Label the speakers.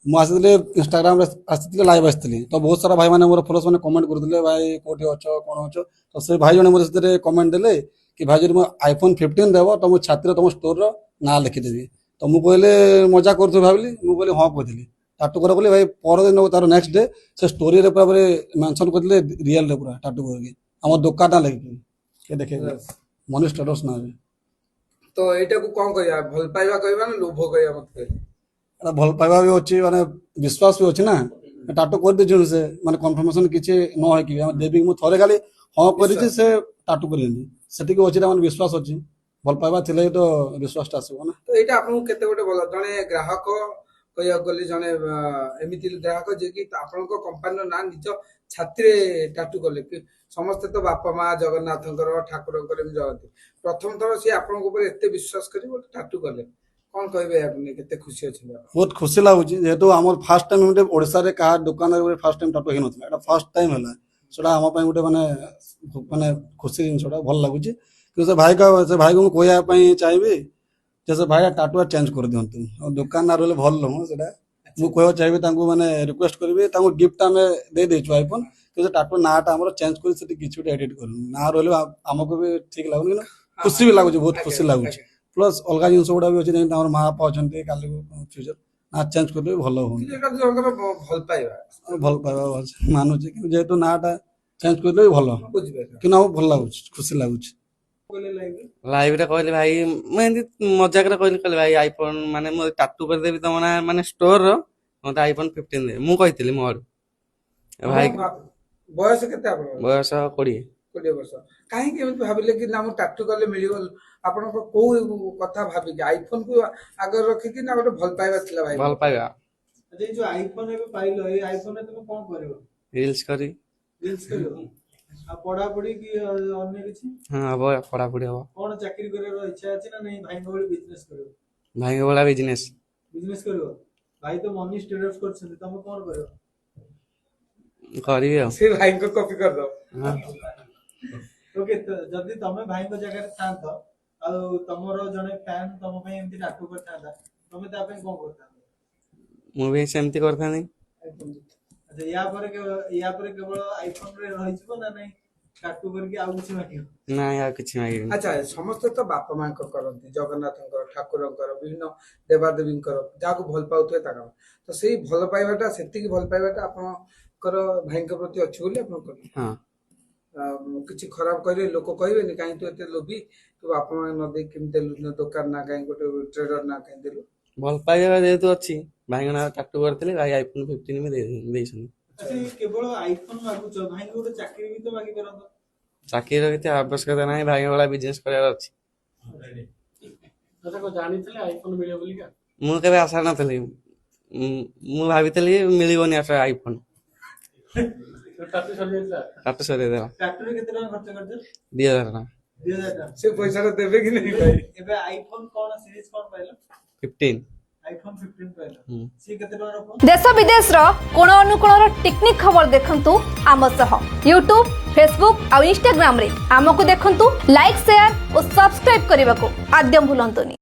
Speaker 1: ମୁଁ ଆସିଥିଲି ଇନଷ୍ଟାଗ୍ରାମରେ ଆସିଥିଲି ଲାଇଭ୍ ଆସିଥିଲି ତ ବହୁତ ସାରା ଭାଇମାନେ ମୋର ଫଲୋର୍ସ ମାନେ କମେଣ୍ଟ କରୁଥିଲେ ଭାଇ କୋଉଠି ଅଛ କ'ଣ ଅଛ ତ ସେ ଭାଇ ଜଣେ ମୋର ସେଥିରେ କମେଣ୍ଟ ଦେଲେ କି ଭାଇ ଯଦି ମୋ iPhone 15 ଦେବ ତ ମୁଁ ଛାତିରେ ତମ ଷ୍ଟୋରର ନାଁ ଲେଖିଦେବି ତ ମୁଁ କହିଲି ମଜା କରୁଥିବି ଭାବିଲି ମୁଁ କହିଲି ହଁ କହିଥିଲି ଟାଟୁ କର ବୋଲି ଭାଇ ପରଦିନ ତାର ନେକ୍ସଟ ଡେ ସେ ଷ୍ଟୋରିରେ ପୁରା ମେନସନ୍ କରିଥିଲେ ରିଅଲରେ ପୁରା ଟାଟୁ କରିକି ଆମ ଦୋକାନଟା ଲେଖିକି କିଏ ଦେଖେଇଲେ ମନି ଷ୍ଟାଟସ୍ ନାଁରେ
Speaker 2: ତ ଏଇଟାକୁ କଣ କହିବା ଭଲ ପାଇବା କହିବା ନା ଲୋଭ କହିବା ମତେ କହିଲେ?
Speaker 1: ଏଟା ଭଲ ପାଇବା ବି ଅଛି ମାନେ ବିଶ୍ୱାସ ବି ଅଛି ନା ଟାଟୁ କରିଦେଇଛୁ ସେ ମାନେ କନଫର୍ମେସନ କିଛି ନ ହେଇକି ଆମେ ଦେବୀ ମୁଁ ଥରେ ଖାଲି ହଁ କରିଛି ସେ ଟାଟୁ କରିନି ସେତିକି ଅଛି ମାନେ ବିଶ୍ୱାସ ଅଛି ଭଲ ପାଇବା ଥିଲେ ତ ବିଶ୍ୱାସଟା ଆସିବ ନା।
Speaker 2: ତ ଏଇଟା ଆପଣଙ୍କୁ କେତେ ଗୋଟେ ଭଲ ଜଣେ ଗ୍ରାହକ କହିବାକୁ ଗଲେ ଜଣେ ଏମିତି ଗ୍ରାହକ ଯିଏକି ଆପଣଙ୍କ କମ୍ପାନୀର ନାଁ ନିଜ ଛାତିରେ ଟାଟୁ କଲେ କି ସମସ୍ତେ ତ ବାପା ମା ଜଗନ୍ନାଥଙ୍କର ଠାକୁରଙ୍କର ଏମିତି ଜଗନ୍ତି ପ୍ରଥମ ଥର ସିଏ ଆପଣଙ୍କ ଉପରେ ଏତେ ବିଶ୍ୱାସ କରି ଗୋଟେ ଟାଟୁ କଲେ କଣ କହିବେ ଏହାକୁ ନେଇ କେତେ ଖୁସି ଅଛନ୍ତି ଆପଣ?
Speaker 1: ବହୁତ ଖୁସି ଲାଗୁଛି ଯେହେତୁ ଆମର ଫାର୍ଷ୍ଟ ଟାଇମ୍ ଗୋଟେ ଓଡ଼ିଶାରେ କାହା ଦୋକାନରେ ଗୋଟେ ଫାର୍ଷ୍ଟ ଟାଇମ୍ ଟାଟୁ ହେଇନଥିଲା ଏଇଟା ଫାର୍ଷ୍ଟ ଟାଇମ୍ ହେଲା ସେଟା ଆମ ପାଇଁ ଗୋଟେ ମାନେ ମାନେ ଖୁସି ଜିନିଷଟା ଭଲ ଲାଗୁଛି କିନ୍ତୁ ସେ ଭାଇକୁ ମୁଁ କହିବା ପାଇଁ ଚାହିଁବି ଯେ ସେ ଭାଇ ଟାଟୁଆ ଚେଞ୍ଜ କରିଦିଅନ୍ତୁ ଆଉ ଦୋକାନ ନା ରହିଲେ ଭଲ ନୁହଁ ସେଟା ମୁଁ କହିବାକୁ ଚାହିଁବି ତାଙ୍କୁ ମାନେ ରିକ୍ୱେଷ୍ଟ କରିବି ତାଙ୍କୁ ଗିଫ୍ଟ ଆମେ ଦେଇଦେଇଛୁ iPhone କିନ୍ତୁ ସେ ଟାଟୁ ନାଁଟା ଆମର ଚେଞ୍ଜ କରି ସେଠି କିଛି ଗୋଟେ ଏଡିଟ୍ କରୁନି ନାଁ ରହିଲେ ଆମକୁ ବି ଠିକ ଲାଗୁନି କିନ୍ତୁ ଖୁସି ବି ଲାଗୁଛି ବହୁତ ଖୁସି ଲାଗୁଛି ପ୍ଲସ୍ ଅଲଗା ଜିନିଷ ଗୁଡ଼ା ବି ଅଛି ଯେମିତି ଆମର ମା ବାପା ଅଛନ୍ତି କାଲି ଫ୍ୟୁଚର ନାଁ ଚେଞ୍ଜ କଲେ ବି ଭଲ ହୁଅନ୍ତା
Speaker 2: ଏଇଟା ଜଣଙ୍କର ଭଲ ପାଇବା
Speaker 1: ଭଲ ପାଇବା ଅଛି ମାନୁଛି କିନ୍ତୁ ଯେହେତୁ ନାଁଟା ଚେଞ୍ଜ କରିଲେ ବି ଭଲ
Speaker 2: ବୁଝିପାରିଲ
Speaker 1: କିନ୍ତୁ ଆମକୁ ଭଲ ଲାଗୁଛି ଖୁସି ଲାଗୁଛି।
Speaker 3: ଲାଇଭରେ କହିଲି ଭାଇ ମୁଁ ଏମିତି ମଜାକରେ କହିଲି ଭାଇ ଆଇଫୋନ ମାନେ ମୁଁ ଟାଟୁ କରିଦେବି ତମ ନା ମାନେ ଷ୍ଟୋରର ମତେ iPhone 15 ଦେ ମୁଁ କହିଥିଲି ମୋ ଆଡୁ ଭାଇ
Speaker 2: ବୟସ କେତେ ଆପଣଙ୍କର?
Speaker 3: ବୟସ 20
Speaker 2: 20 ବର୍ଷ କାହିଁକି ଏମିତି ଭାବିଲେ କି ନା ମୁଁ ଟାଟୁ କଲେ ମିଳିବ ଆପଣଙ୍କ କୋଉ କଥା ଭାବିକି ଆଇଫୋନ କୁ ଆଗରେ ରଖିକି ନା ଗୋଟେ ଭଲ ପାଇବା ଥିଲା ଭାଇ?
Speaker 3: ଭଲ ପାଇବା
Speaker 4: ଏଇ ଯୋଉ ଆଇଫୋନ ଏବେ ପାଇଲ ଏଇ ଆଇଫୋନରେ ତମେ କଣ କରିବ?
Speaker 3: ରିଲ୍ସ କରି
Speaker 4: ରିଲ୍ସ କରିବ ଆଉ ପଢାପଢି କି ଅନ୍ୟ କିଛି?
Speaker 3: ହଁ ହବ ପଢାପଢି ହବ
Speaker 4: କଣ ଚାକିରି କରିବାର ଇଚ୍ଛା ଅଛି ନା ନାଇଁ ଭାଇଙ୍କ ଭଳି ବିଜନେସ କରିବ?
Speaker 3: ଭାଇଙ୍କ ଭଳିଆ ବିଜନେସ
Speaker 4: କରିବ ଭାଇ ତ ମନି ଷ୍ଟେଟସ୍ କରୁଛନ୍ତି ତମେ କଣ କରିବ?
Speaker 3: କରିବି ଆଉ
Speaker 2: ସେ ଭାଇଙ୍କ କପି କରିଦବ
Speaker 4: ଓକେ ଯଦି ତମେ ଭାଇଙ୍କ ଜାଗାରେ ଥାନ୍ତ ଆଉ ତମର ଜଣେ ଫ୍ୟାନ ତମ ପାଇଁ ଏମିତି ଟାଟୁ କରିଥାନ୍ତା ତମେ ତା ପାଇଁ କଣ କରିଥାନ୍ତ?
Speaker 3: ମୁଁ ବି ସେମିତି କରିଥାନ୍ତି।
Speaker 4: ଆଚ୍ଛା ୟା ପରେ କେବଳ ଆଇଫୋନ ରେ ରହିଯିବ ନା ନାଇଁ ଟାଟୁ କରିକି ଆଉ କିଛି ମାଗିବ?
Speaker 3: ନାଇଁ ଆଉ କିଛି ମାଗିବିନି।
Speaker 2: ଆଚ୍ଛା ସମସ୍ତେ ତ ବାପା ମାଙ୍କ କରନ୍ତି ଜଗନ୍ନାଥଙ୍କର ଠାକୁରଙ୍କର ବିଭିନ୍ନ ଦେବାଦେବୀଙ୍କର ଯାହାକୁ ଭଲ ପାଉଥିବେ ତାଙ୍କର ତ ସେଇ ଭଲ ପାଇବାଟା ସେତିକି ଭଲ ପାଇବାଟା ଆପଣଙ୍କର ଭାଇଙ୍କ ପ୍ରତି ଅଛି ବୋଲି ଆପଣ କହିଲେ
Speaker 3: ହଁ
Speaker 2: କିଛି ଖରାପ କହିଲେ ଲୋକ କହିବେନି କାହିଁ ତୁ ଏତେ ଲୋଭି ତୁ ବାପା ମା ନ ଦେଇ କେମିତି ଦେଲୁ ଦୋକାନ ନା କାହିଁ ଗୋଟେ ଟ୍ରେଡର ନା କାହିଁ ଦେଲୁ?
Speaker 3: ଭଲ ପାଇବା ଯେହେତୁ ଅଛି ଭାଇଙ୍କ ନାଁ ଟାଟୁ କରିଥିଲି ଭାଇ iPhone 15 ବି ଦେଇଛନ୍ତି।
Speaker 4: କେବଳ ଆଇଫୋନ ମାଗୁଛ ଭାଇଙ୍କୁ ଗୋଟେ ଚାକିରି ବି ତ ମାଗି ପାରନ୍ତ?
Speaker 3: ଚାକିରିର କିଛି ଆବଶ୍ୟକତା ନାହିଁ ଭାଇଙ୍କ ଭଳିଆ ବିଜନେସ କରିବାର ଅଛି।
Speaker 4: ଜାଣିଥିଲେ ଆଇଫୋନ ମିଳିବ ବୋଲିକା?
Speaker 3: ମୁଁ କେବେ ଆଶା ନଥିଲି ମୁଁ ଭାବିଥିଲି ମିଳିବନି ଆଶା ଆଇଫୋନ
Speaker 4: ଟାଟୁ ସରିଯାଇଥିଲା?
Speaker 3: ଟାଟୁ ସରିଦେଲା
Speaker 4: ଟାଟୁରେ କେତେ ଟଙ୍କା ଖର୍ଚ୍ଚ କରିଛ?
Speaker 3: 2000 ଟଙ୍କା
Speaker 4: 2000 ଟଙ୍କା
Speaker 2: ସେ ପଇସାଟା ଦେବେ କି ନାହିଁ ଭାଇ?
Speaker 4: ଏବେ ଆଇଫୋନ କଣ ସିରିଜ କଣ ପାଇଲ?
Speaker 3: 15
Speaker 4: ଆଇଫୋନ 15 ପାଇଲ ସି କେତେ ଟଙ୍କାର ଫୋନ?
Speaker 5: देश विदेश कोण अनुकोण टेक्निक खबर देखंतु आम सह यूट्यूब फेसबुक और इंस्टाग्राम रे आमको देखंतु लाइक शेयर और सब्सक्राइब करने को आद्य भूलंतुनी।